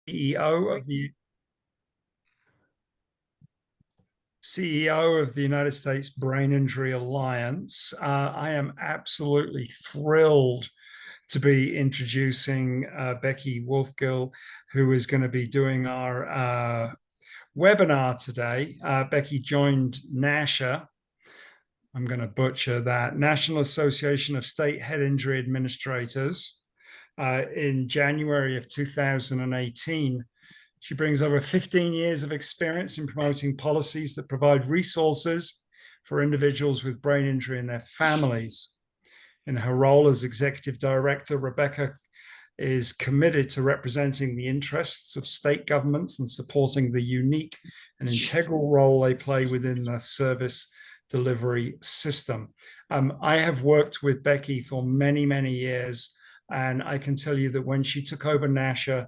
CEO of the CEO of the United States Brain Injury Alliance. I am absolutely thrilled to be introducing Becky Wolfkiel, who is going to be doing our webinar today. Becky joined NASHIA. I'm going to butcher that, National Association of State Head Injury Administrators, in January of 2018. She brings over 15 years of experience in promoting policies that provide resources for individuals with brain injury and their families. In her role as executive director, Rebeccah is committed to representing the interests of state governments and supporting the unique and integral role they play within the service delivery system. I have worked with Becky for many, many years, and I can tell you that when she took over NASHIA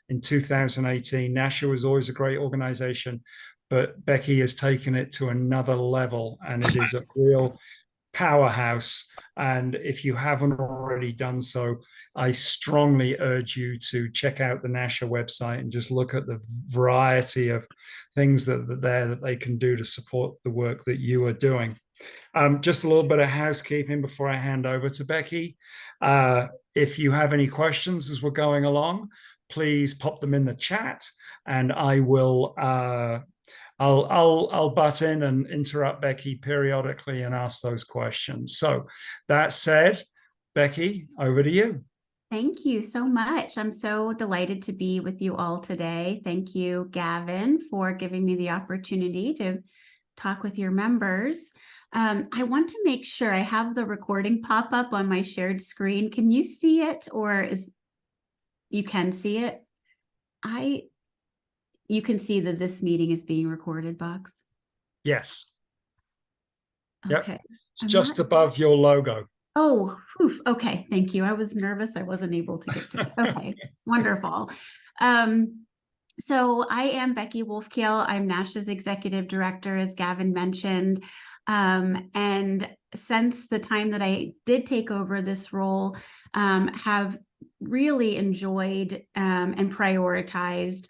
in 2018, NASHIA was always a great organization, but Becky has taken it to another level, and it is a real powerhouse. And if you haven't already done so, I strongly urge you to check out the NASHIA website and just look at the variety of things that they can do to support the work that you are doing. Just a little bit of housekeeping before I hand over to Becky. If you have any questions as we're going along, please pop them in the chat, and I will I'll butt in and interrupt Becky periodically and ask those questions. So that said, Becky, over to you. Thank you so much. I'm so delighted to be with you all today. Thank you, Gavin, for giving me the opportunity to talk with your members. I want to make sure I have the recording pop up on my shared screen. Can you see it, or you can see it? You can see that this meeting is being recorded, Box? Yes. Okay. Yep. It's just above your logo. Oh, whew. Okay. Thank you. I was nervous. I wasn't able to get to it. Okay. Wonderful. So I am Becky Wolfkiel. I'm NASHIA's executive director, as Gavin mentioned. And since the time that I did take over this role, have really enjoyed and prioritized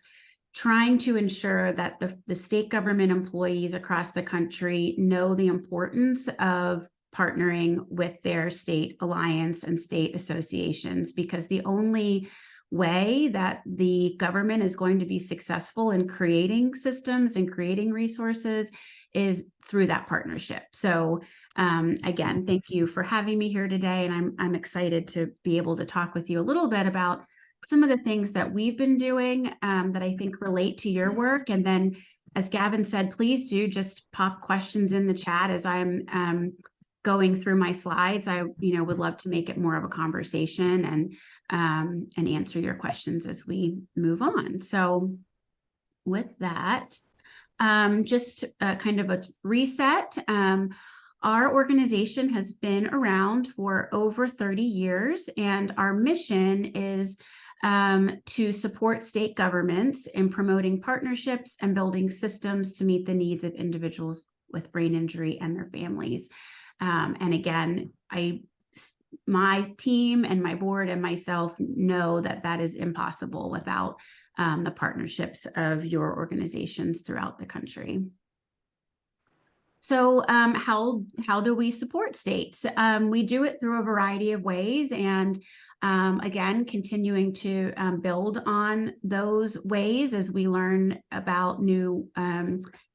trying to ensure that the state government employees across the country know the importance of partnering with their state alliance and state associations, because the only way that the government is going to be successful in creating systems and creating resources is through that partnership. So again, thank you for having me here today, and I'm excited to be able to talk with you a little bit about some of the things that we've been doing that I think relate to your work. And then, as Gavin said, please do just pop questions in the chat as I'm going through my slides. I would love to make it more of a conversation and answer your questions as we move on. So with that, just kind of a reset. Our organization has been around for over 30 years, and our mission is to support state governments in promoting partnerships and building systems to meet the needs of individuals with brain injury and their families. And again, my team and my board and myself know that that is impossible without the partnerships of your organizations throughout the country. So how do we support states? We do it through a variety of ways, and again, continuing to build on those ways as we learn about new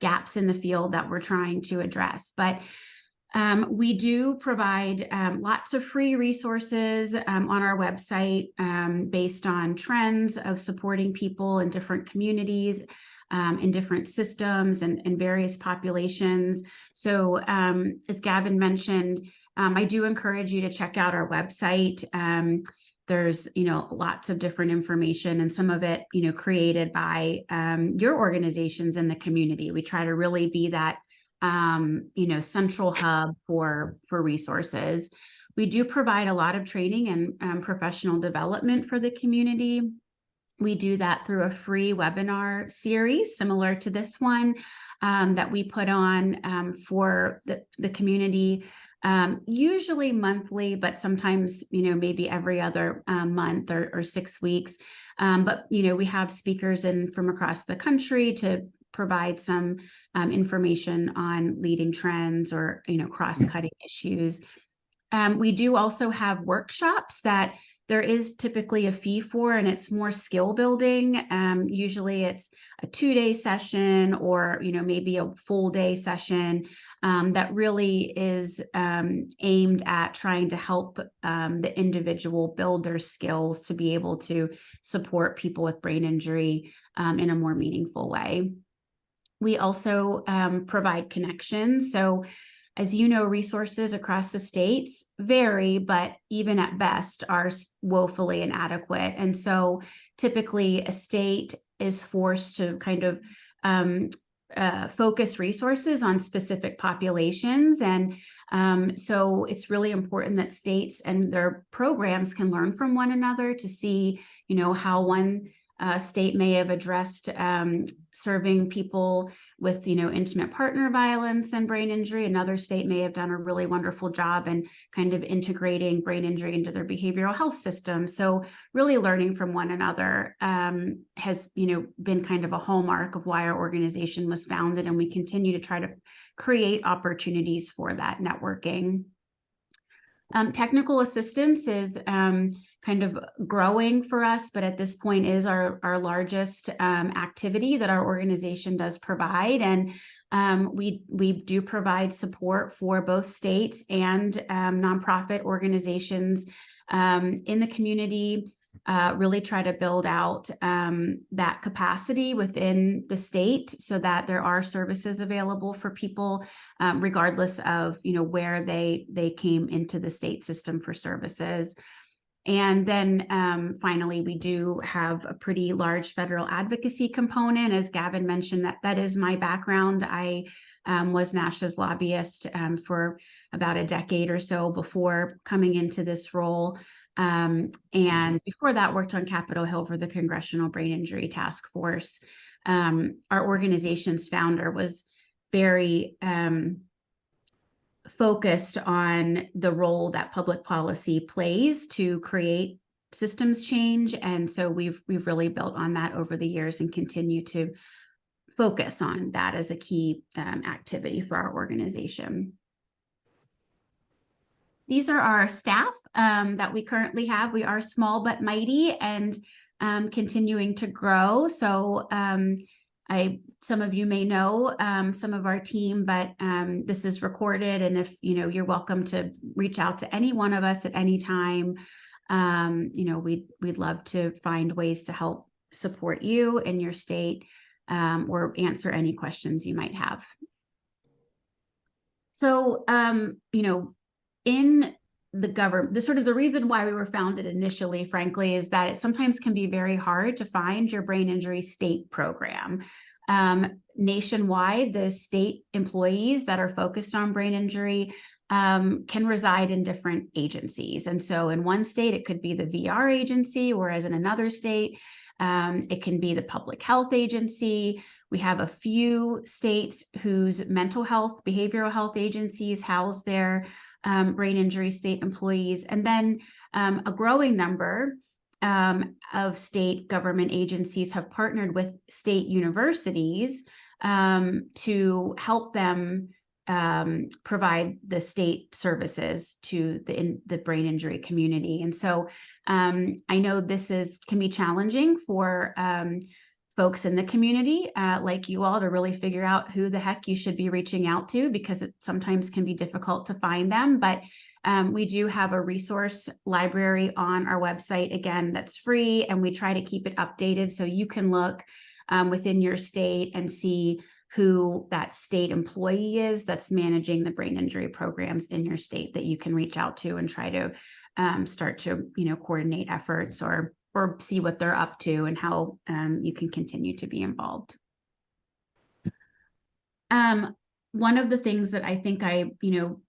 gaps in the field that we're trying to address. But we do provide lots of free resources on our website based on trends of supporting people in different communities, in different systems and various populations. So as Gavin mentioned, I do encourage you to check out our website. There's, lots of different information, and some of it, created by your organizations in the community. We try to really be that central hub for resources. We do provide a lot of training and professional development for the community. We do that through a free webinar series similar to this one that we put on for the community, usually monthly, but sometimes, maybe every other month or 6 weeks. But, we have speakers in from across the country to provide some information on leading trends or, cross-cutting issues. We do also have workshops that there is typically a fee for, and it's more skill building. Usually it's a 2-day session or, maybe a full day session that really is aimed at trying to help the individual build their skills to be able to support people with brain injury in a more meaningful way. We also provide connections. So as you know, resources across the states vary, but even at best are woefully inadequate. And so typically a state is forced to kind of focus resources on specific populations. And so it's really important that states and their programs can learn from one another to see, how one state may have addressed serving people with, intimate partner violence and brain injury. Another state may have done a really wonderful job in kind of integrating brain injury into their behavioral health system. So really learning from one another has, been kind of a hallmark of why our organization was founded, and we continue to try to create opportunities for that networking. Technical assistance is kind of growing for us, but at this point is our largest activity that our organization does provide. And we do provide support for both states and nonprofit organizations in the community. Really try to build out that capacity within the state so that there are services available for people regardless of where they came into the state system for services. And then finally, we do have a pretty large federal advocacy component. As Gavin mentioned, that is my background. I was NASHIA's lobbyist for about a decade or so before coming into this role. And before that, worked on Capitol Hill for the Congressional Brain Injury Task Force. Our organization's founder was very focused on the role that public policy plays to create systems change. And so we've really built on that over the years and continue to focus on that as a key activity for our organization. These are our staff that we currently have. We are small but mighty and continuing to grow. So some of you may know some of our team, but this is recorded. And if you're welcome to reach out to any one of us at any time. We'd love to find ways to help support you in your state or answer any questions you might have. So, in the government, the reason why we were founded initially, frankly, is that it sometimes can be very hard to find your brain injury state program. Nationwide, the state employees that are focused on brain injury can reside in different agencies. And so in one state, it could be the VR agency, whereas in another state, it can be the public health agency. We have a few states whose mental health, behavioral health agencies house their brain injury state employees, and then a growing number of state government agencies have partnered with state universities to help them provide the state services to the brain injury community. And so I know this can be challenging for folks in the community like you all to really figure out who the heck you should be reaching out to, because it sometimes can be difficult to find them. But we do have a resource library on our website, again, that's free, and we try to keep it updated so you can look within your state and see who that state employee is that's managing the brain injury programs in your state that you can reach out to and try to start to coordinate efforts or see what they're up to and how you can continue to be involved. One of the things that I think I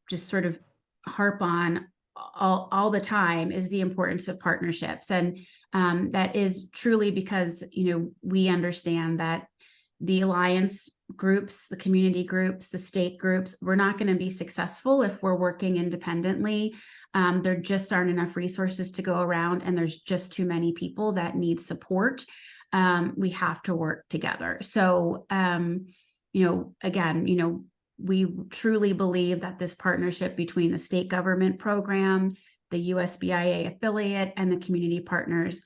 just sort of harp on all the time is the importance of partnerships. And that is truly because, we understand that the alliance groups, the community groups, the state groups, we're not going to be successful if we're working independently. There just aren't enough resources to go around, and there's just too many people that need support. We have to work together. So, again, we truly believe that this partnership between the state government program, the USBIA affiliate, and the community partners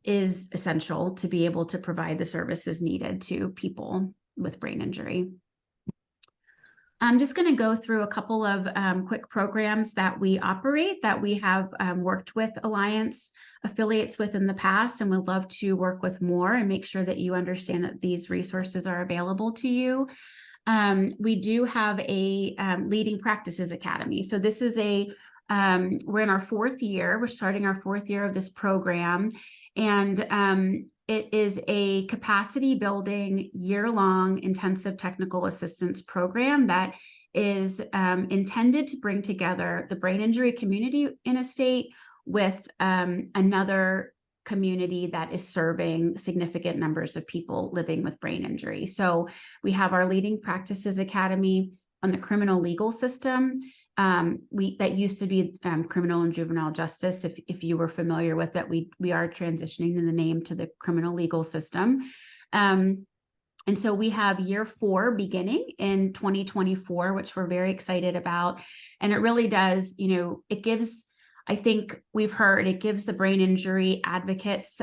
is essential to be able to provide the services needed to people with brain injury. I'm just going to go through a couple of quick programs that we operate, that we have worked with Alliance affiliates with in the past, and would love to work with more and make sure that you understand that these resources are available to you. We do have a Leading Practices Academy. So this is we're in our 4th year. We're starting our 4th year of this program. And it is a capacity building, year-long intensive technical assistance program that is intended to bring together the brain injury community in a state with another community that is serving significant numbers of people living with brain injury. So we have our Leading Practices Academy on the criminal legal system. That used to be criminal and juvenile justice. If you were familiar with it, we are transitioning the name to the criminal legal system. And so we have year 4 beginning in 2024, which we're very excited about. And it really does, it gives, I think we've heard, it gives the brain injury advocates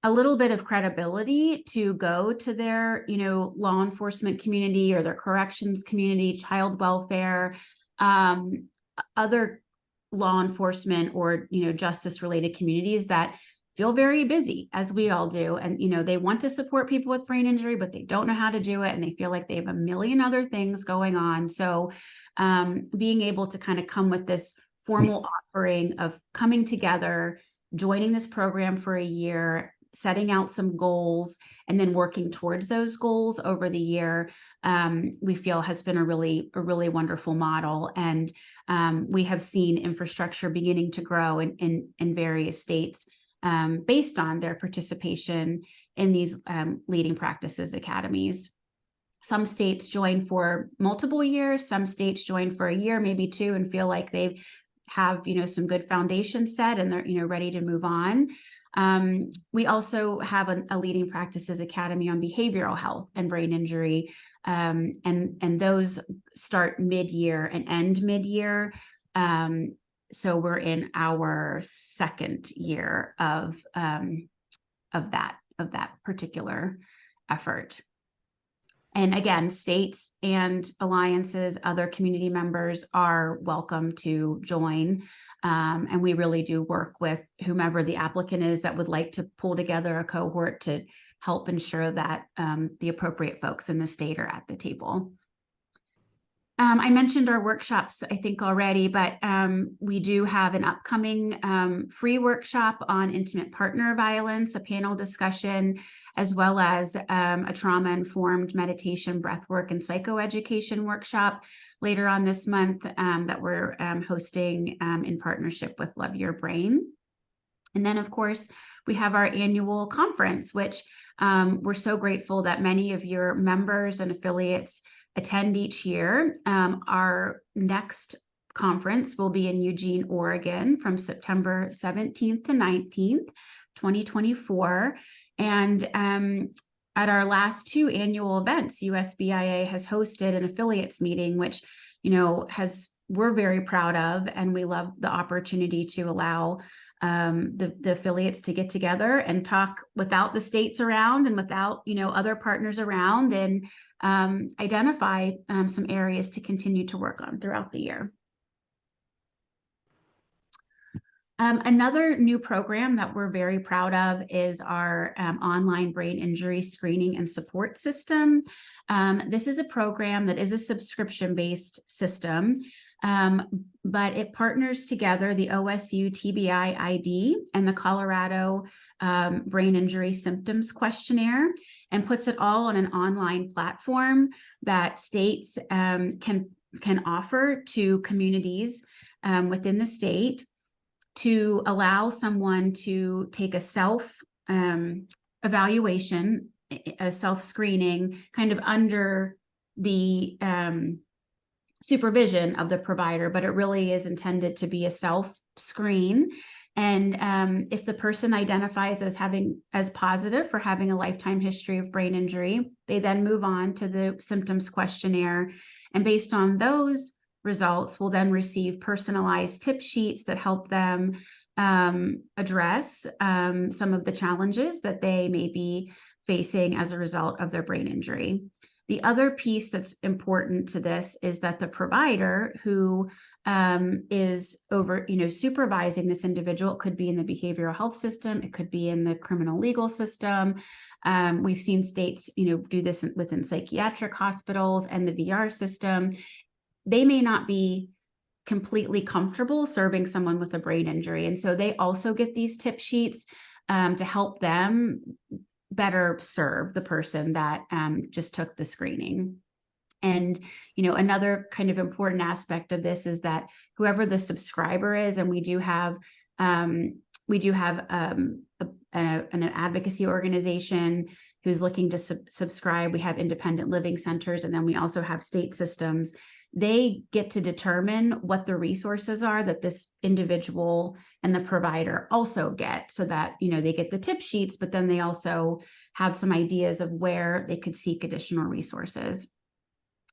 a little bit of credibility to go to their, law enforcement community or their corrections community, child welfare, other law enforcement or, justice related communities that feel very busy, as we all do. And, they want to support people with brain injury, but they don't know how to do it. And they feel like they have a million other things going on. So being able to kind of come with this formal offering of coming together, joining this program for a year, setting out some goals, and then working towards those goals over the year, we feel has been a really wonderful model. And we have seen infrastructure beginning to grow in various states based on their participation in these Leading Practices Academies. Some states join for multiple years, some states join for a year, maybe 2, and feel like they have, some good foundation set and they're, ready to move on. We also have a Leading Practices Academy on behavioral health and brain injury, and those start mid-year and end mid-year. So we're in our 2nd year of that particular effort. And again, states and alliances, other community members are welcome to join. And we really do work with whomever the applicant is that would like to pull together a cohort to help ensure that the appropriate folks in the state are at the table. I mentioned our workshops, I think, already, but we do have an upcoming free workshop on intimate partner violence, a panel discussion, as well as a trauma-informed meditation, breathwork, and psychoeducation workshop later on this month that we're hosting in partnership with Love Your Brain. And then, of course, we have our annual conference, which we're so grateful that many of your members and affiliates attend each year. Our next conference will be in Eugene, Oregon from September 17th to 19th, 2024. And at our last 2 annual events, USBIA has hosted an affiliates meeting, which, we're very proud of, and we love the opportunity to allow the affiliates to get together and talk without the states around and without, other partners around, and identify some areas to continue to work on throughout the year. Another new program that we're very proud of is our online brain injury screening and support system. This is a program that is a subscription-based system, but it partners together the OSU TBI ID and the Colorado Brain Injury Symptoms Questionnaire, and puts it all on an online platform that states can offer to communities within the state to allow someone to take a self evaluation, a self-screening, kind of under the supervision of the provider, but it really is intended to be a self-screen. And if the person identifies as positive for having a lifetime history of brain injury, they then move on to the symptoms questionnaire. And based on those results, will then receive personalized tip sheets that help them address some of the challenges that they may be facing as a result of their brain injury. The other piece that's important to this is that the provider who is supervising this individual, it could be in the behavioral health system, it could be in the criminal legal system. We've seen states, do this within psychiatric hospitals and the VR system. They may not be completely comfortable serving someone with a brain injury. And so they also get these tip sheets to help them better serve the person that just took the screening. And, another kind of important aspect of this is that whoever the subscriber is, and we do have an advocacy organization who's looking to subscribe. We have independent living centers, and then we also have state systems. They get to determine what the resources are that this individual and the provider also get, so that, they get the tip sheets, but then they also have some ideas of where they could seek additional resources.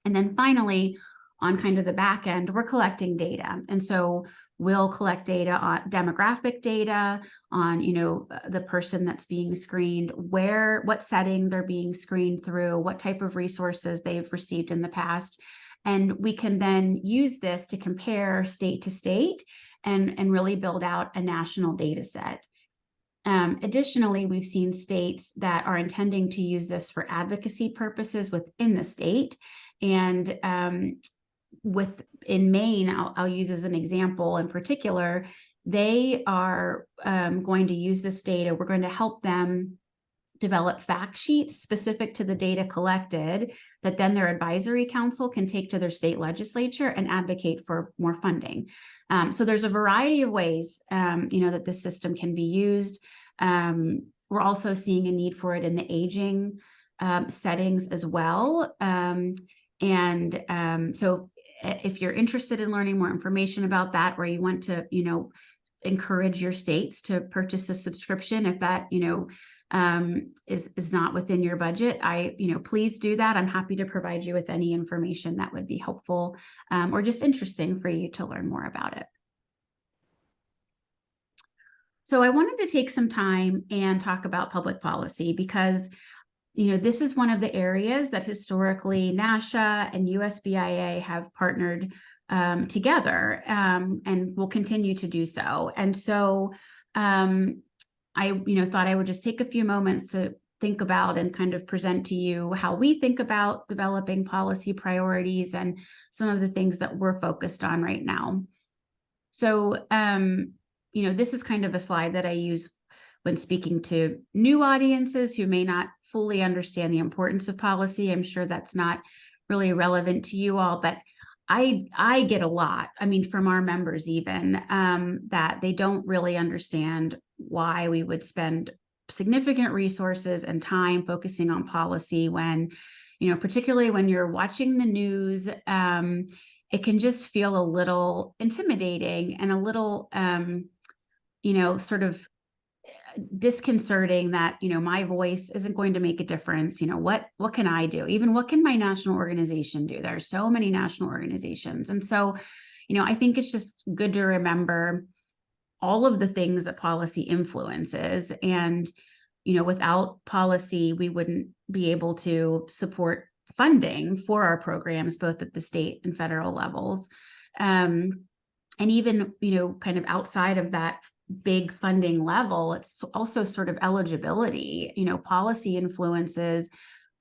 And then finally, on kind of the back end, we're collecting data. And so we'll collect data on demographic data on, the person that's being screened, what setting they're being screened through, what type of resources they've received in the past. And we can then use this to compare state to state and really build out a national data set. Additionally, we've seen states that are intending to use this for advocacy purposes within the state. And in Maine, I'll use as an example in particular, they are going to use this data. We're going to help them develop fact sheets specific to the data collected that then their advisory council can take to their state legislature and advocate for more funding. So there's a variety of ways, that this system can be used. We're also seeing a need for it in the aging settings as well. So if you're interested in learning more information about that, or you want to, encourage your states to purchase a subscription, if that, is not within your budget, please do that. I'm happy to provide you with any information that would be helpful or just interesting for you to learn more about it. So I wanted to take some time and talk about public policy because, this is one of the areas that historically NASHIA and USBIA have partnered together and will continue to do so. And so I thought I would just take a few moments to think about and kind of present to you how we think about developing policy priorities and some of the things that we're focused on right now. So, this is kind of a slide that I use when speaking to new audiences who may not fully understand the importance of policy. I'm sure that's not really relevant to you all, but I get a lot, from our members even, that they don't really understand why we would spend significant resources and time focusing on policy when, particularly when you're watching the news, it can just feel a little intimidating and a little, sort of disconcerting that, my voice isn't going to make a difference. What can I do? Even what can my national organization do? There are so many national organizations. And so, I think it's just good to remember all of the things that policy influences. And, without policy, we wouldn't be able to support funding for our programs, both at the state and federal levels. And even, kind of outside of that big funding level, it's also sort of eligibility. Policy influences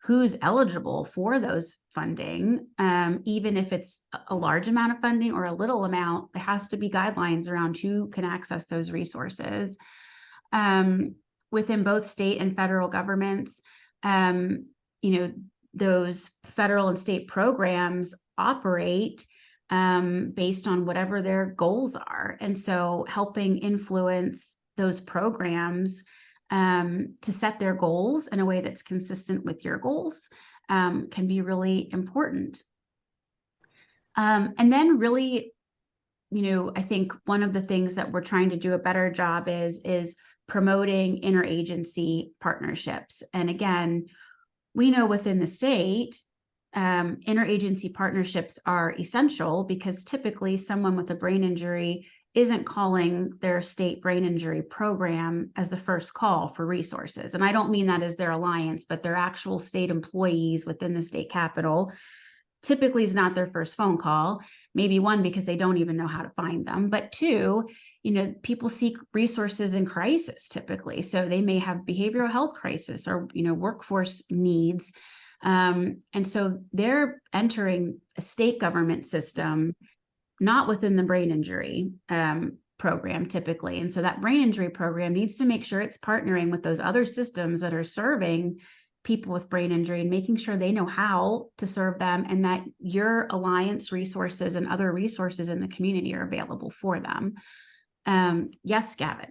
who's eligible for those funding, even if it's a large amount of funding or a little amount. There has to be guidelines around who can access those resources. Within both state and federal governments, those federal and state programs operate based on whatever their goals are. And so helping influence those programs to set their goals in a way that's consistent with your goals can be really important. And then really, I think one of the things that we're trying to do a better job is promoting interagency partnerships. And again, we know within the state, interagency partnerships are essential because typically someone with a brain injury isn't calling their state brain injury program as the first call for resources. And I don't mean that as their alliance, but their actual state employees within the state capitol typically is not their first phone call. Maybe one, because they don't even know how to find them, but two, people seek resources in crisis typically. So they may have behavioral health crisis or, workforce needs. And so they're entering a state government system, not within the brain injury program typically. And so that brain injury program needs to make sure it's partnering with those other systems that are serving people with brain injury and making sure they know how to serve them, and that your alliance resources and other resources in the community are available for them. Yes, Gavin.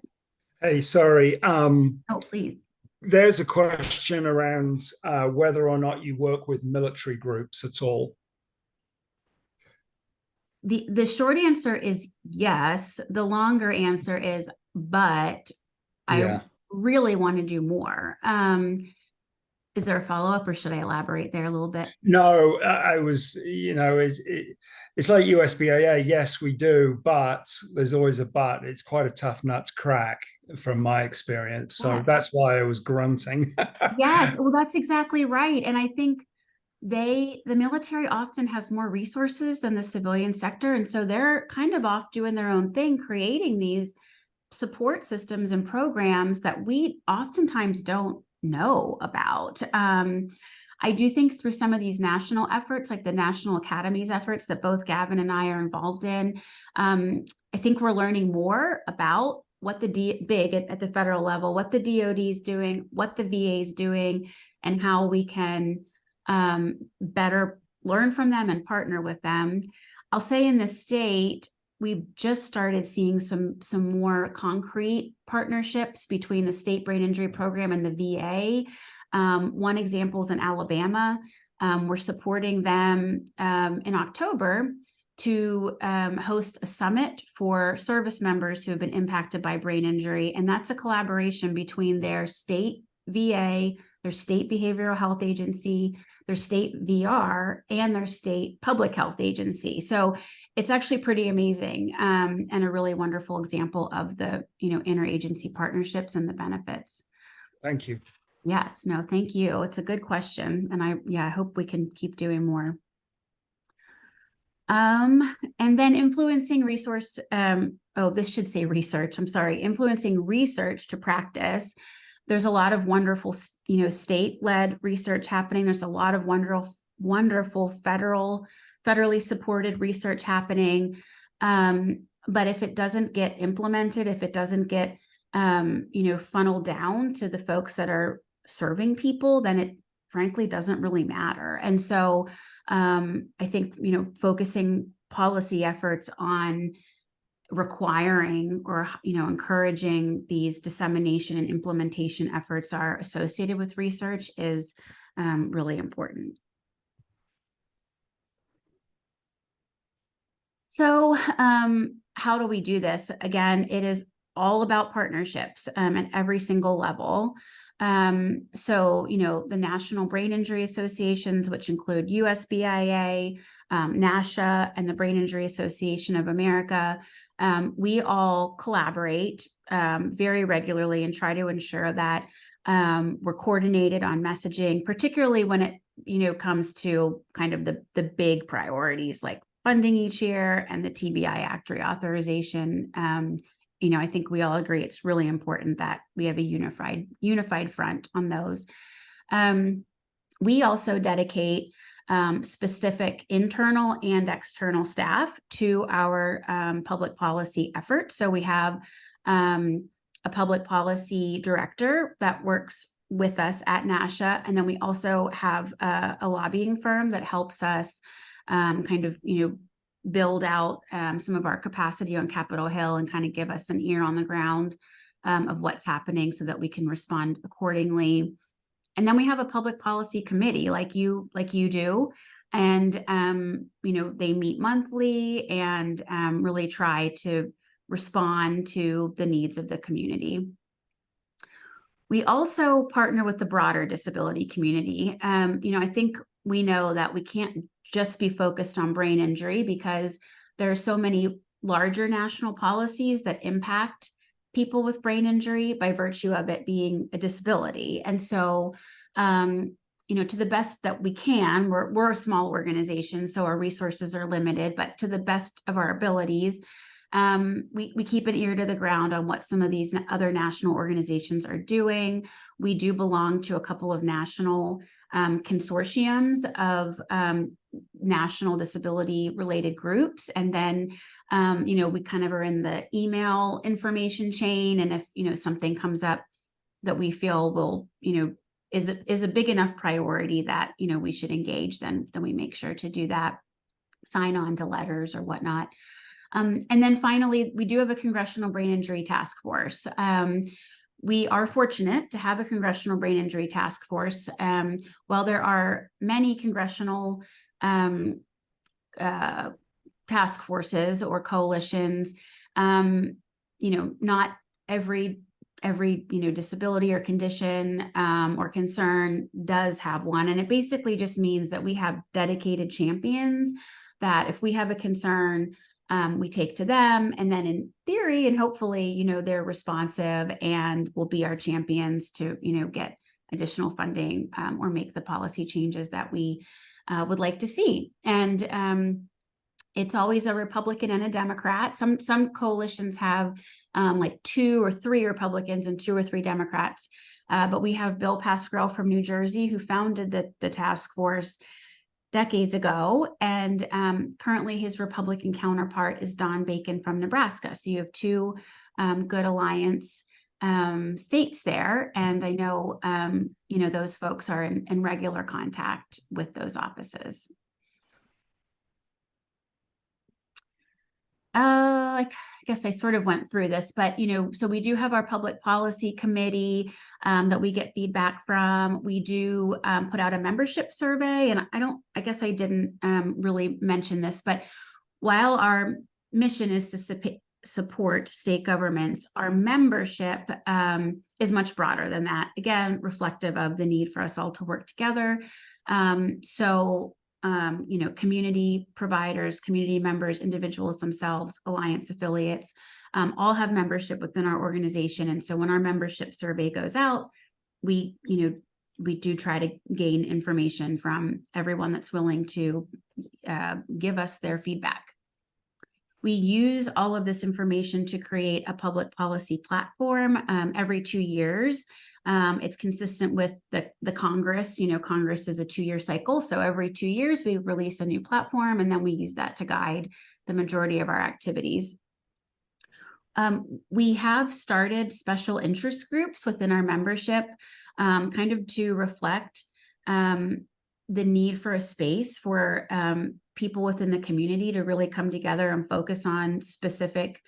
Hey, sorry. Oh, please. There's a question around whether or not you work with military groups at all. The short answer is yes. The longer answer is, but I really want to do more. Is there a follow-up, or should I elaborate there a little bit? No, I was, it's like USBAA. Yes, we do, but there's always a but. It's quite a tough nut to crack from my experience. So that's why I was grunting. Yes, well, that's exactly right. And I think the military often has more resources than the civilian sector. And so they're kind of off doing their own thing, creating these support systems and programs that we oftentimes don't know about. I do think through some of these national efforts, like the National Academies efforts that both Gavin and I are involved in, I think we're learning more about what big at the federal level, what the DoD is doing, what the VA is doing, and how we can better learn from them and partner with them. I'll say in the state, we've just started seeing some more concrete partnerships between the state brain injury program and the VA. One example is in Alabama. We're supporting them in October to host a summit for service members who have been impacted by brain injury. And that's a collaboration between their state VA, their state behavioral health agency, their state VR, and their state public health agency. So it's actually pretty amazing and a really wonderful example of the interagency partnerships and the benefits. Thank you. Yes, no, thank you. It's a good question, and I hope we can keep doing more. And then influencing resource. This should say research. I'm sorry. Influencing research to practice. There's a lot of wonderful, state-led research happening. There's a lot of wonderful federally supported research happening. But if it doesn't get implemented, if it doesn't get, funneled down to the folks that are serving people, then it frankly doesn't really matter. And so I think, focusing policy efforts on requiring or encouraging these dissemination and implementation efforts are associated with research is really important. So how do we do this? Again, it is all about partnerships at every single level. So the National Brain Injury Associations, which include USBIA, NASHIA, and the Brain Injury Association of America, we all collaborate very regularly and try to ensure that we're coordinated on messaging, particularly when it comes to kind of the big priorities like funding each year and the TBI Act reauthorization. I think we all agree it's really important that we have a unified front on those. We also dedicate specific internal and external staff to our public policy efforts. So we have a public policy director that works with us at NASHIA, and then we also have a lobbying firm that helps us kind of build out some of our capacity on Capitol Hill and kind of give us an ear on the ground of what's happening so that we can respond accordingly. And then we have a public policy committee like you do. And, they meet monthly and really try to respond to the needs of the community. We also partner with the broader disability community. I think we know that we can't just be focused on brain injury because there are so many larger national policies that impact people with brain injury by virtue of it being a disability. And so, to the best that we can, we're a small organization, so our resources are limited, but to the best of our abilities, we keep an ear to the ground on what some of these other national organizations are doing. We do belong to a couple of national consortiums of national disability related groups. And then, we kind of are in the email information chain. And if, something comes up that we feel will, is a big enough priority that, we should engage, then we make sure to do that, sign on to letters or whatnot. And then finally, we do have a Congressional Brain Injury Task Force. We are fortunate to have a Congressional Brain Injury Task Force. While there are many congressional task forces or coalitions, not every disability or condition or concern does have one. And it basically just means that we have dedicated champions that if we have a concern, we take to them, and then in theory and hopefully, they're responsive and will be our champions to, get additional funding or make the policy changes that we would like to see. And it's always a Republican and a Democrat. Some coalitions have like 2 or 3 Republicans and 2 or 3 Democrats. But we have Bill Pascrell from New Jersey, who founded the task force decades ago. And currently his Republican counterpart is Don Bacon from Nebraska. So you have 2 good alliance states there. And I know, those folks are in regular contact with those offices. I guess I sort of went through this, but, so we do have our public policy committee that we get feedback from. We do put out a membership survey, and I guess I didn't really mention this, but while our mission is to support state governments, our membership is much broader than that. Again, reflective of the need for us all to work together. Community providers, community members, individuals themselves, alliance affiliates, all have membership within our organization. And so when our membership survey goes out, we do try to gain information from everyone that's willing to give us their feedback. We use all of this information to create a public policy platform every 2 years. It's consistent with the Congress. Congress is a 2-year cycle. So every 2 years, we release a new platform, and then we use that to guide the majority of our activities. We have started special interest groups within our membership, kind of to reflect the need for a space for people within the community to really come together and focus on specific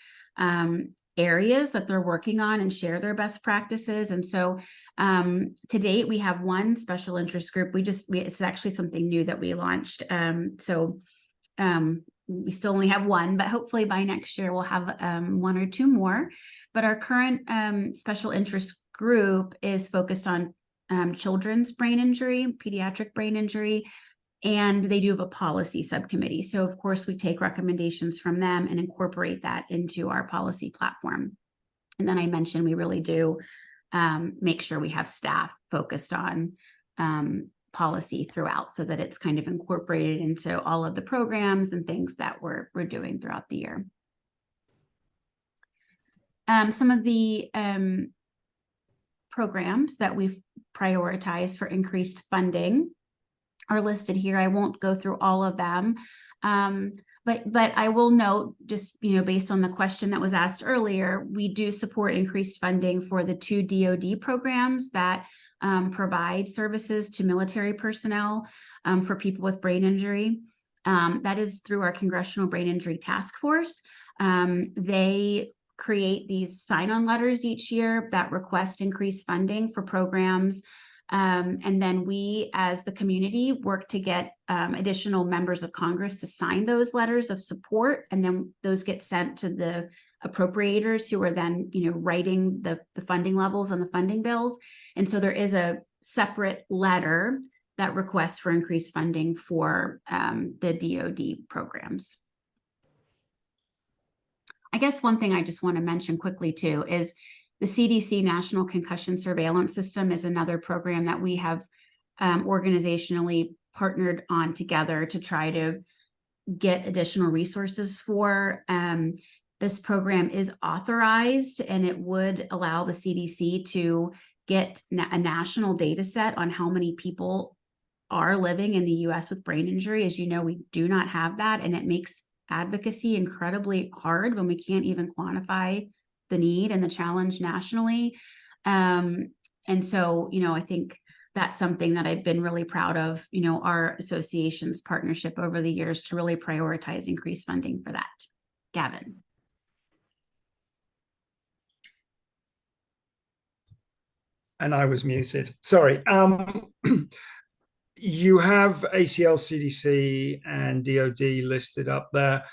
areas that they're working on and share their best practices. And so to date, we have one special interest group. It's actually something new that we launched. We still only have one, but hopefully by next year we'll have 1 or 2 more. But our current special interest group is focused on children's brain injury, pediatric brain injury, and they do have a policy subcommittee. So of course we take recommendations from them and incorporate that into our policy platform. And then I mentioned we really do make sure we have staff focused on policy throughout, so that it's kind of incorporated into all of the programs and things that we're doing throughout the year. Some of the programs that we've prioritized for increased funding are listed here. I won't go through all of them, but I will note, just based on the question that was asked earlier, we do support increased funding for the 2 DoD programs that provide services to military personnel for people with brain injury. That is through our Congressional Brain Injury Task Force. They create these sign-on letters each year that request increased funding for programs. And then we, as the community, work to get additional members of Congress to sign those letters of support. And then those get sent to the appropriators, who are then, writing the funding levels on the funding bills. And so there is a separate letter that requests for increased funding for the DoD programs. I guess one thing I just want to mention quickly too is the CDC National Concussion Surveillance System is another program that we have organizationally partnered on together to try to get additional resources for. This program is authorized, and it would allow the CDC to get a national data set on how many people are living in the US with brain injury. As you know, we do not have that, and it makes advocacy incredibly hard when we can't even quantify the need and the challenge nationally. And so, I think that's something that I've been really proud of, our association's partnership over the years to really prioritize increased funding for that. Gavin. And I was muted. Sorry. You have ACL, CDC, and DoD listed up there.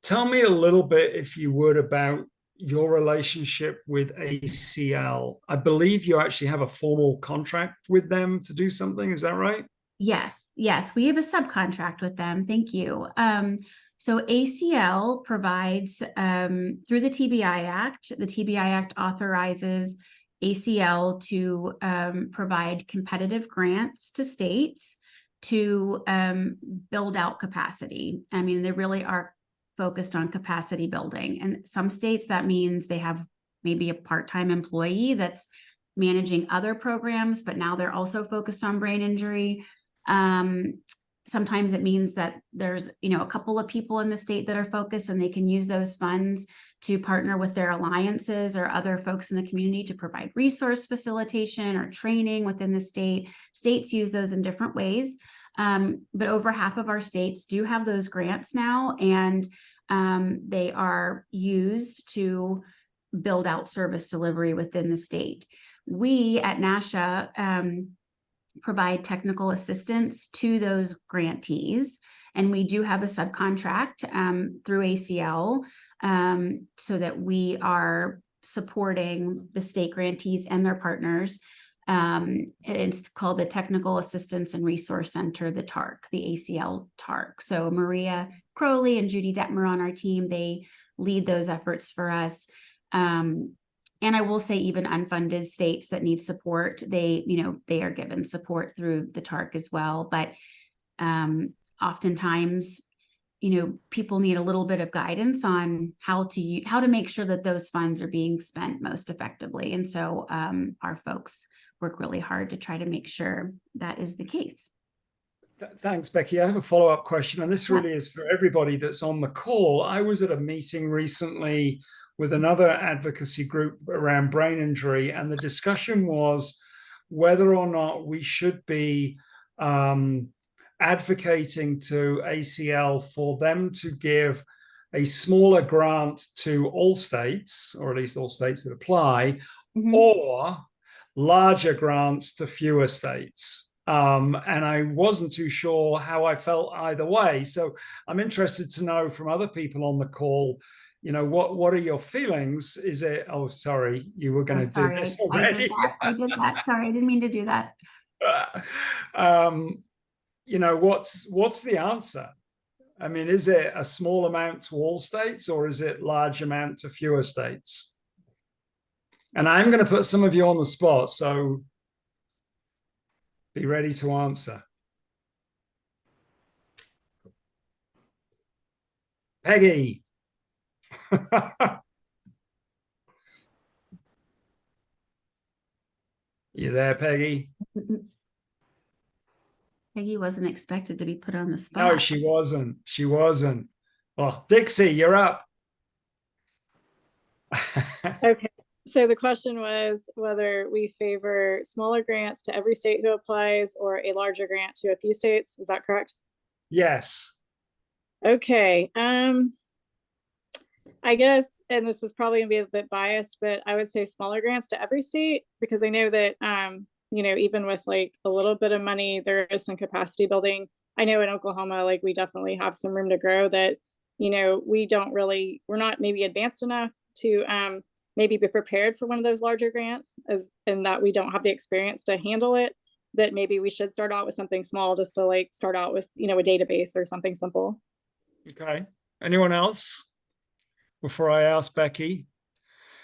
Tell me a little bit, if you would, about your relationship with ACL. I believe you actually have a formal contract with them to do something. Is that right? Yes, we have a subcontract with them. Thank you. So ACL provides through the TBI Act. The TBI Act authorizes ACL to provide competitive grants to states to build out capacity. I mean, they really are focused on capacity building. And some states, that means they have maybe a part-time employee that's managing other programs, but now they're also focused on brain injury. Sometimes it means that there's, a couple of people in the state that are focused, and they can use those funds to partner with their alliances or other folks in the community to provide resource facilitation or training within the state. States use those in different ways. But over half of our states do have those grants now, and they are used to build out service delivery within the state. We at NASHIA provide technical assistance to those grantees, and we do have a subcontract through ACL so that we are supporting the state grantees and their partners. It's called the Technical Assistance and Resource Center, the TARC, the ACL TARC. So Maria Crowley and Judy Detmer on our team, they lead those efforts for us. And I will say, even unfunded states that need support, they are given support through the TARC as well. But oftentimes, people need a little bit of guidance on how to make sure that those funds are being spent most effectively. And so our folks work really hard to try to make sure that is the case. Thanks, Becky. I have a follow-up question, and this really is for everybody that's on the call. I was at a meeting recently with another advocacy group around brain injury, and the discussion was whether or not we should be advocating to ACL for them to give a smaller grant to all states, or at least all states that apply, or larger grants to fewer states. And I wasn't too sure how I felt either way. So I'm interested to know from other people on the call, what are your feelings? Is it, oh, sorry, you were going to do this already. I did that. Sorry, I didn't mean to do that. What's the answer? I mean, is it a small amount to all states, or is it large amount to fewer states? And I'm going to put some of you on the spot, so be ready to answer. Peggy. You there, Peggy? Peggy wasn't expected to be put on the spot. No, she wasn't. She wasn't. Well, Dixie, you're up. Okay. So the question was whether we favor smaller grants to every state who applies or a larger grant to a few states. Is that correct? Yes. Okay. I guess, and this is probably gonna be a bit biased, but I would say smaller grants to every state, because I know that, even with like a little bit of money, there is some capacity building. I know in Oklahoma, like we definitely have some room to grow that, we're not maybe advanced enough to maybe be prepared for one of those larger grants, and that we don't have the experience to handle it, that maybe we should start out with something small just to like start out with, a database or something simple. Okay. Anyone else before I ask Becky?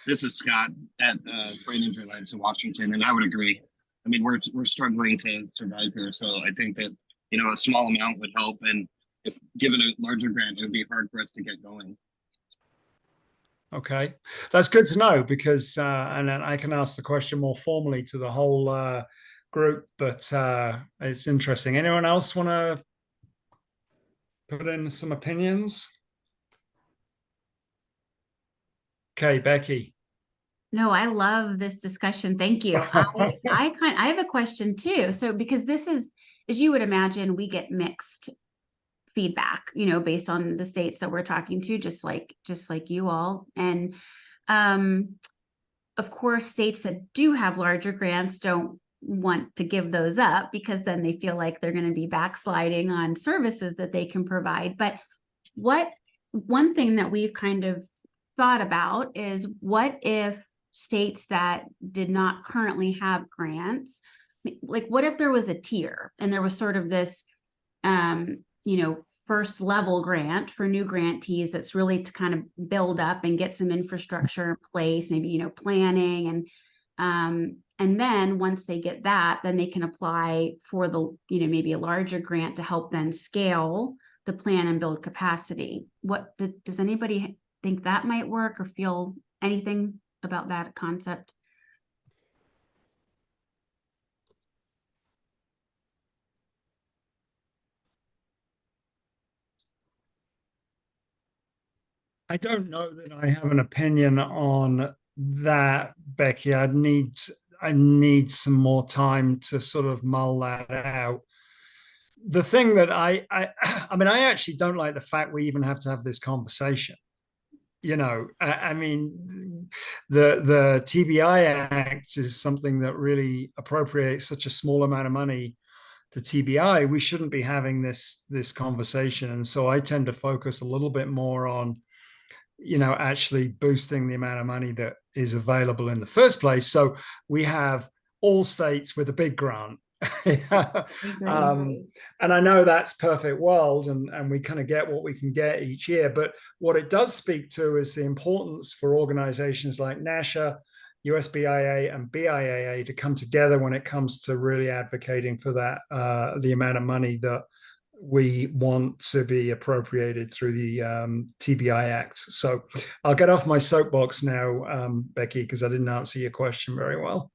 This is Scott at Brain Injury Alliance in Washington, and I would agree. I mean, we're struggling to survive here, so I think that a small amount would help, and if given a larger grant, it would be hard for us to get going. Okay, that's good to know, because and then I can ask the question more formally to the whole group, but it's interesting. Anyone else want to put in some opinions? Okay, Becky. No, I love this discussion. Thank you. I have a question too. So because this is, as you would imagine, we get mixed feedback, based on the states that we're talking to, just like you all. And of course, states that do have larger grants don't want to give those up, because then they feel like they're going to be backsliding on services that they can provide. But one thing that we've kind of thought about is, what if states that did not currently have grants, like what if there was a tier and there was sort of this first level grant for new grantees that's really to kind of build up and get some infrastructure in place, maybe planning, and then once they get that, then they can apply for the maybe a larger grant to help then scale the plan and build capacity. Does anybody think that might work, or feel anything about that concept? I don't know that I have an opinion on that, Becky. I need some more time to sort of mull that out. The thing that I mean, I actually don't like the fact we even have to have this conversation. I mean, the TBI Act is something that really appropriates such a small amount of money to TBI. We shouldn't be having this conversation, and so I tend to focus a little bit more on actually boosting the amount of money that is available in the first place. So we have all states with a big grant. And I know that's perfect world, and we kind of get what we can get each year. But what it does speak to is the importance for organizations like NASHIA, USBIA, and BIAA to come together when it comes to really advocating for that, the amount of money that we want to be appropriated through the TBI Act. So I'll get off my soapbox now, Becky, because I didn't answer your question very well.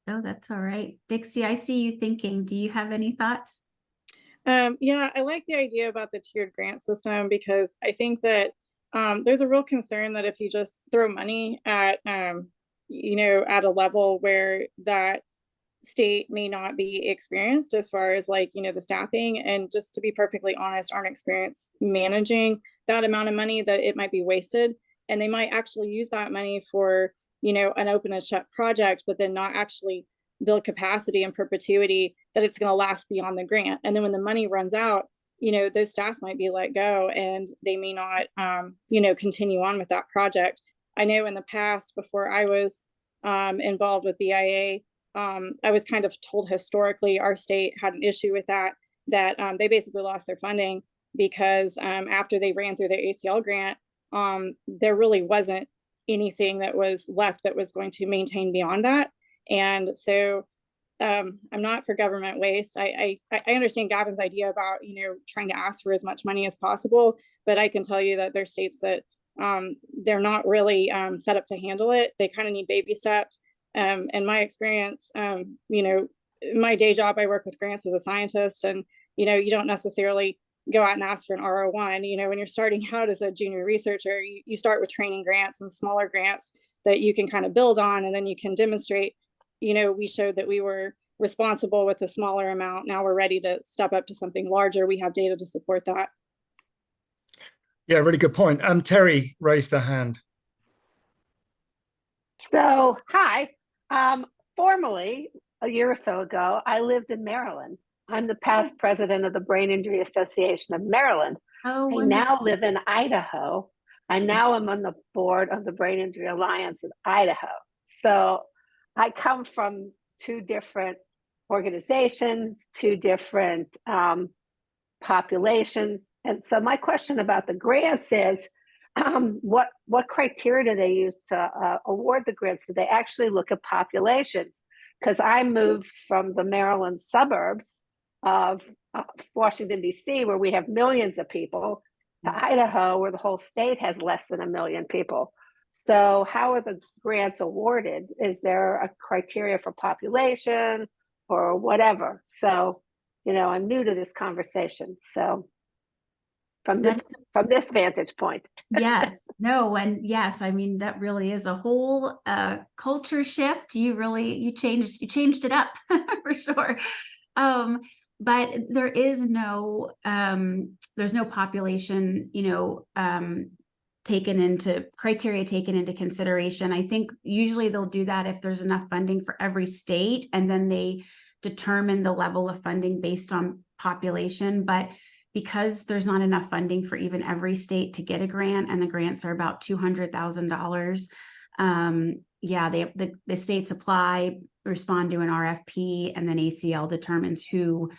Oh, that's all right. Dixie, I see you thinking. Do you have any thoughts? Yeah, I like the idea about the tiered grant system, because I think that there's a real concern that if you just throw money at, at a level where that state may not be experienced as far as like, the staffing, and just to be perfectly honest, aren't experienced managing that amount of money, that it might be wasted. And they might actually use that money for, an open and shut project, but then not actually build capacity in perpetuity that it's going to last beyond the grant. And then when the money runs out, those staff might be let go, and they may not, continue on with that project. I know in the past, before I was involved with BIA, I was kind of told historically our state had an issue with that they basically lost their funding, because after they ran through their ACL grant, there really wasn't anything that was left that was going to maintain beyond that. And so I'm not for government waste. I understand Gavin's idea about, trying to ask for as much money as possible, but I can tell you that there's states that they're not really set up to handle it. They kind of need baby steps. In my experience, my day job, I work with grants as a scientist, and, you don't necessarily go out and ask for an R01. When you're starting out as a junior researcher, you start with training grants and smaller grants that you can kind of build on, and then you can demonstrate, we showed that we were responsible with a smaller amount. Now we're ready to step up to something larger. We have data to support that. Yeah, really good point. Terry raised her hand. So, hi. Formerly, a year or so ago, I lived in Maryland. I'm the past president of the Brain Injury Association of Maryland. Oh, I wonderful. now live in Idaho. I now am on the board of the Brain Injury Alliance in Idaho. So I come from two different organizations, two different populations. And so my question about the grants is, what criteria do they use to award the grants? Do they actually look at populations? Because I moved from the Maryland suburbs of Washington, D.C., where we have millions of people, to Idaho, where the whole state has less than 1 million people. So how are the grants awarded? Is there a criteria for population or whatever? So, I'm new to this conversation. So from this vantage point. Yes, no, and yes, I mean, that really is a whole culture shift. You changed it up for sure. But there is no there's no population, criteria taken into consideration. I think usually they'll do that if there's enough funding for every state, and then they determine the level of funding based on population. But because there's not enough funding for even every state to get a grant, and the grants are about $200,000. The states apply, respond to an RFP, and then ACL determines who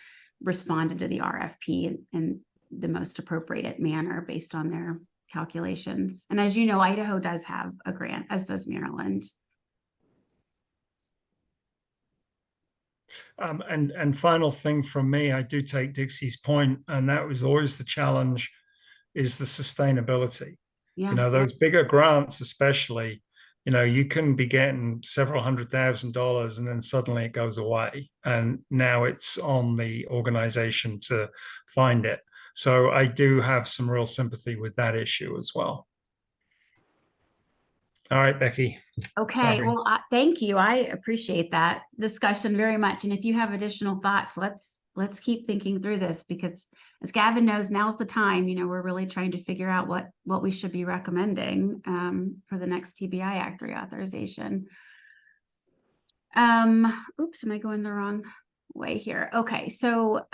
responded to the RFP in the most appropriate manner based on their calculations. And as you know, Idaho does have a grant, as does Maryland. And final thing from me, I do take Dixie's point, and that was always the challenge, is the sustainability. Yeah. Those bigger grants, especially, you can be getting several $100,000 and then suddenly it goes away. And now it's on the organization to find it. So I do have some real sympathy with that issue as well. All right, Becky. Okay, Sorry. well, thank you. I appreciate that discussion very much. And if you have additional thoughts, let's keep thinking through this, because as Gavin knows, now's the time. We're really trying to figure out what we should be recommending for the next TBI Act reauthorization. Oops, am I going the wrong way here? Okay, so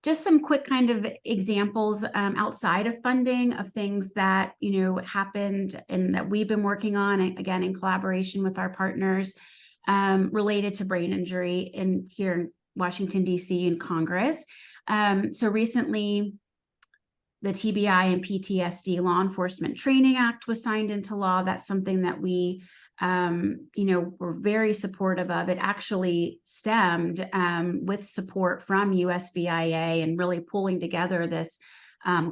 just some quick kind of examples outside of funding of things that, happened and that we've been working on, again, in collaboration with our partners related to brain injury here in Washington, D.C. and Congress. So recently, the TBI and PTSD Law Enforcement Training Act was signed into law. That's something that we we're very supportive of. It actually stemmed with support from USBIA and really pulling together this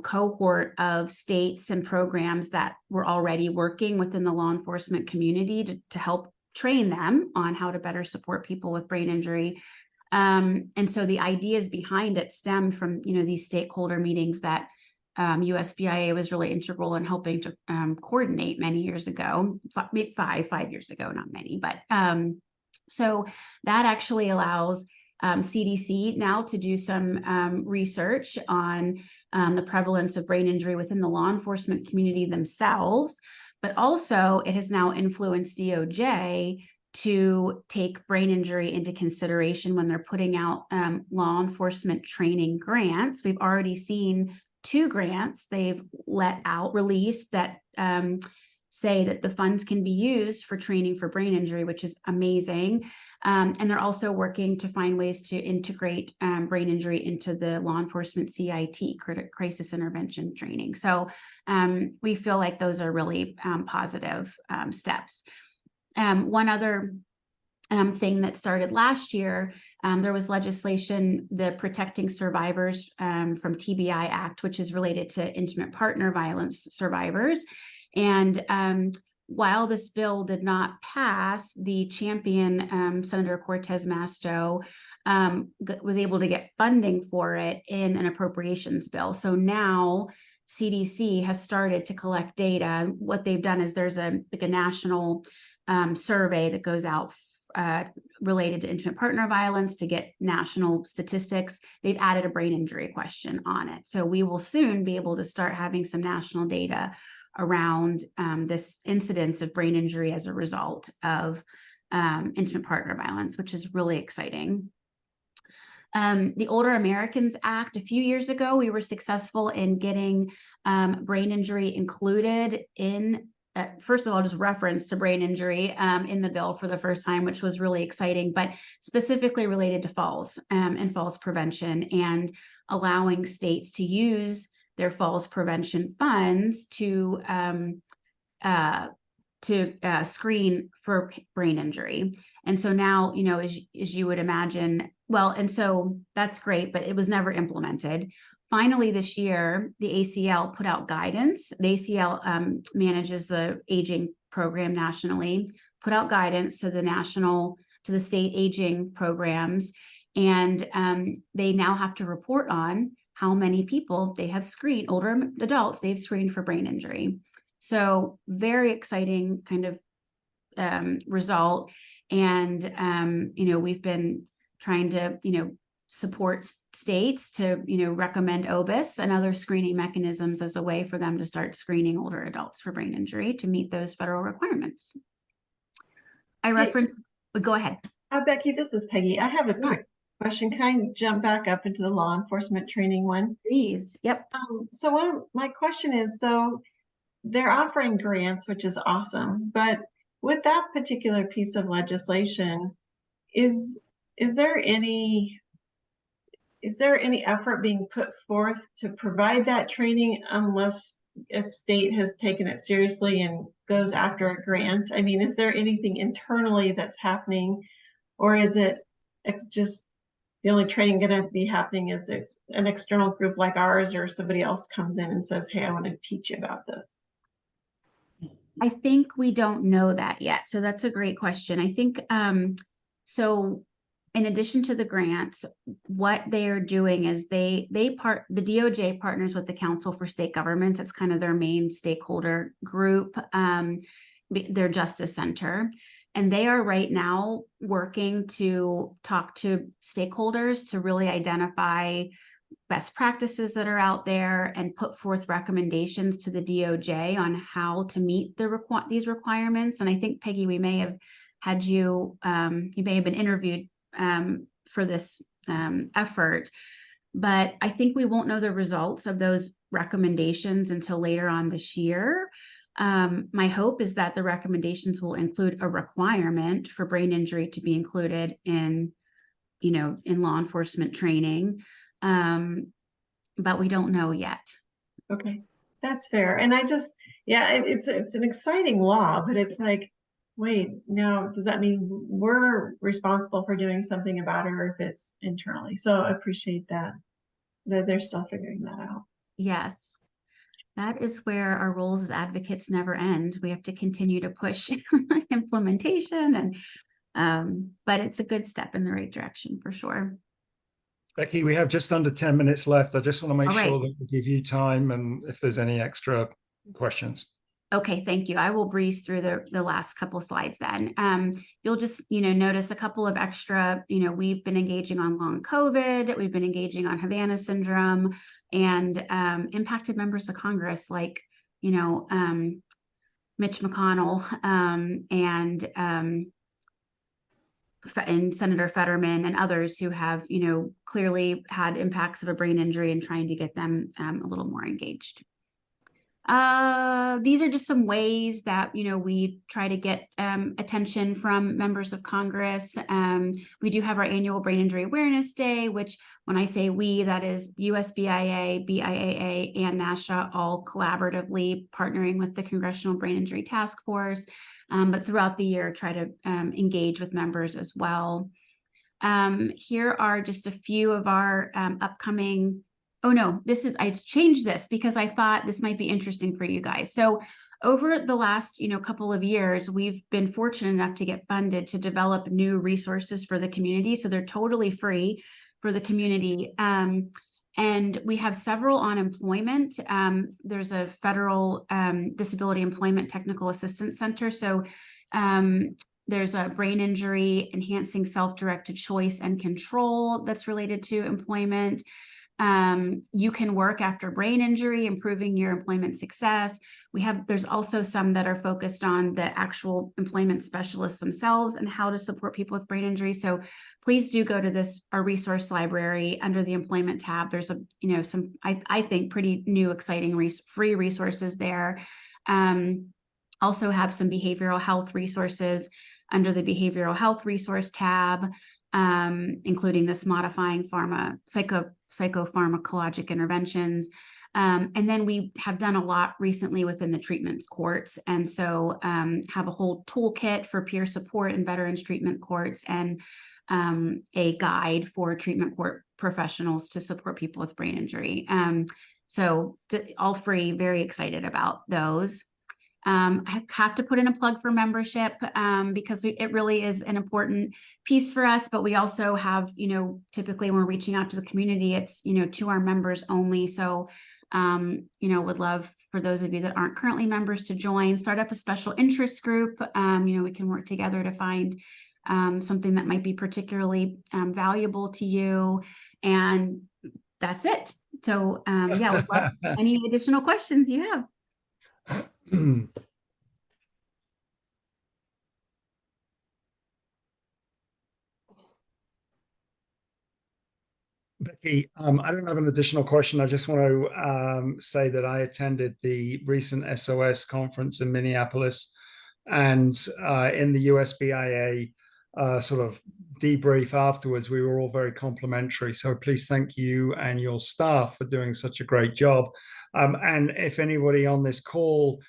cohort of states and programs that were already working within the law enforcement community to help train them on how to better support people with brain injury. And so the ideas behind it stemmed from, these stakeholder meetings that USBIA was really integral in helping to coordinate many years ago, maybe 5 years ago, not many, but so that actually allows CDC now to do some research on the prevalence of brain injury within the law enforcement community themselves, but also it has now influenced DOJ to take brain injury into consideration when they're putting out law enforcement training grants. We've already seen 2 grants they've released that say that the funds can be used for training for brain injury, which is amazing. And they're also working to find ways to integrate brain injury into the law enforcement CIT, crisis intervention training. So we feel like those are really positive steps. One other thing that started last year, there was legislation, the Protecting Survivors from TBI Act, which is related to intimate partner violence survivors. And while this bill did not pass, the champion, Senator Cortez Masto, was able to get funding for it in an appropriations bill. So now CDC has started to collect data. What they've done is there's a national survey that goes out related to intimate partner violence to get national statistics. They've added a brain injury question on it. So we will soon be able to start having some national data around this incidence of brain injury as a result of intimate partner violence, which is really exciting. The Older Americans Act, a few years ago, we were successful in getting brain injury included in, first of all, just reference to brain injury in the bill for the first time, which was really exciting, but specifically related to falls and falls prevention, and allowing states to use their falls prevention funds to screen for brain injury. And so now, you know, as you would imagine, well, and so that's great, but it was never implemented. Finally, this year, the ACL put out guidance. The ACL manages the aging program nationally, put out guidance to the state aging programs. And they now have to report on how many people they have screened, older adults they've screened for brain injury. So very exciting kind of result. And, you know, we've been trying to, you know, support states to, you know, recommend OBIS and other screening mechanisms as a way for them to start screening older adults for brain injury to meet those federal requirements. I referenced, go ahead. Becky, this is Peggy. I have a quick question. Can I jump back up into the law enforcement training one? Please. Yep. So my question is, so they're offering grants, which is awesome, but with that particular piece of legislation, is there any effort being put forth to provide that training unless a state has taken it seriously and goes after a grant? I mean, is there anything internally that's happening, or is it's just the only training going to be happening is if an external group like ours or somebody else comes in and says, hey, I want to teach you about this? I think we don't know that yet. So that's a great question. I think, so in addition to the grants, what they are doing is the DOJ partners with the Council for State Governments. It's kind of their main stakeholder group, their Justice Center. And they are right now working to talk to stakeholders to really identify best practices that are out there and put forth recommendations to the DOJ on how to meet these requirements. And I think, Peggy, we may have had you may have been interviewed for this effort, but I think we won't know the results of those recommendations until later on this year. My hope is that the recommendations will include a requirement for brain injury to be included in, you know, in law enforcement training. But we don't know yet. Okay, that's fair. And it's an exciting law, but it's like, wait, now does that mean we're responsible for doing something about it, or if it's internally? So I appreciate that they're still figuring that out. Yes, that is where our roles as advocates never end. We have to continue to push implementation, and but it's a good step in the right direction for sure. Becky, we have just under 10 minutes left. I just want to make All right. sure that we give you time and if there's any extra questions. Okay, thank you. I will breeze through the last couple slides then. You'll just, you know, notice a couple of extra, you know, we've been engaging on long COVID, we've been engaging on Havana syndrome, and impacted members of Congress like, you know, Mitch McConnell and Senator Fetterman and others who have, you know, clearly had impacts of a brain injury and trying to get them a little more engaged. These are just some ways that, you know, we try to get attention from members of Congress. We do have our annual Brain Injury Awareness Day, which when I say we, that is USBIA, BIAA, and NASHIA all collaboratively partnering with the Congressional Brain Injury Task Force. But throughout the year, try to engage with members as well. Here are just a few of our upcoming. Oh no, I changed this because I thought this might be interesting for you guys. So over the last, you know, couple of years, we've been fortunate enough to get funded to develop new resources for the community. So they're totally free for the community. And we have several on employment. There's a federal disability employment technical assistance center. So there's a brain injury, enhancing self-directed choice and control that's related to employment. You can work after brain injury, improving your employment success. There's also some that are focused on the actual employment specialists themselves and how to support people with brain injury. So please do go to our resource library under the employment tab. There's some, I think, pretty new, exciting free resources there. Also have some behavioral health resources under the behavioral health resource tab, including this modifying psychopharmacologic interventions. And then we have done a lot recently within the treatments courts. And so have a whole toolkit for peer support in veterans treatment courts, and a guide for treatment court professionals to support people with brain injury. So all free, very excited about those. I have to put in a plug for membership because it really is an important piece for us, but we also have, typically when we're reaching out to the community, it's, to our members only. So, would love for those of you that aren't currently members to join, start up a special interest group. We can work together to find something that might be particularly valuable to you. And that's it. So, yeah, would love any additional questions you have. Becky, I don't have an additional question. I just want to say that I attended the recent SOS conference in Minneapolis, and in the USBIA sort of debrief afterwards, we were all very complimentary. So please thank you and your staff for doing such a great job. And if anybody on this call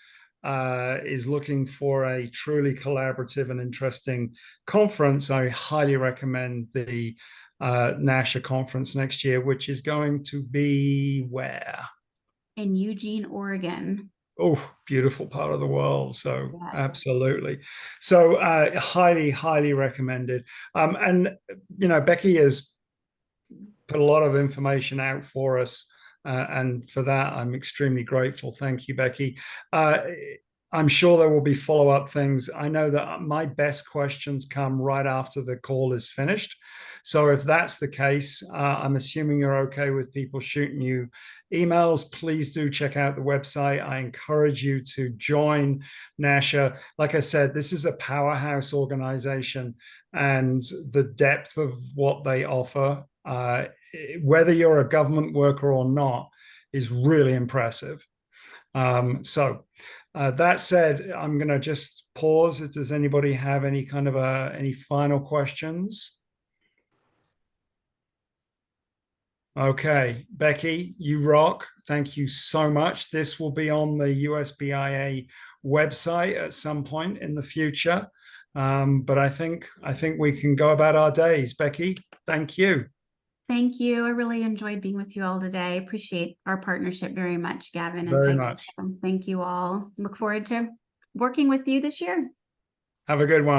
is looking for a truly collaborative and interesting conference, I highly recommend the NASHIA conference next year, which is going to be where? In Eugene, Oregon. Oh, beautiful part of the world. So yes. Absolutely. So highly, highly recommended. And, Becky has put a lot of information out for us. And for that, I'm extremely grateful. Thank you, Becky. I'm sure there will be follow-up things. I know that my best questions come right after the call is finished. So if that's the case, I'm assuming you're okay with people shooting you emails. Please do check out the website. I encourage you to join NASHIA. Like I said, this is a powerhouse organization, and the depth of what they offer, whether you're a government worker or not, is really impressive. That said, I'm going to just pause. Does anybody have any kind of any final questions? Okay, Becky, you rock. Thank you so much. This will be on the USBIA website at some point in the future. But I think we can go about our days. Becky, thank you. Thank you. I really enjoyed being with you all today. I appreciate our partnership very much, Gavin. Very much. Thank you all. Look forward to working with you this year. Have a good one.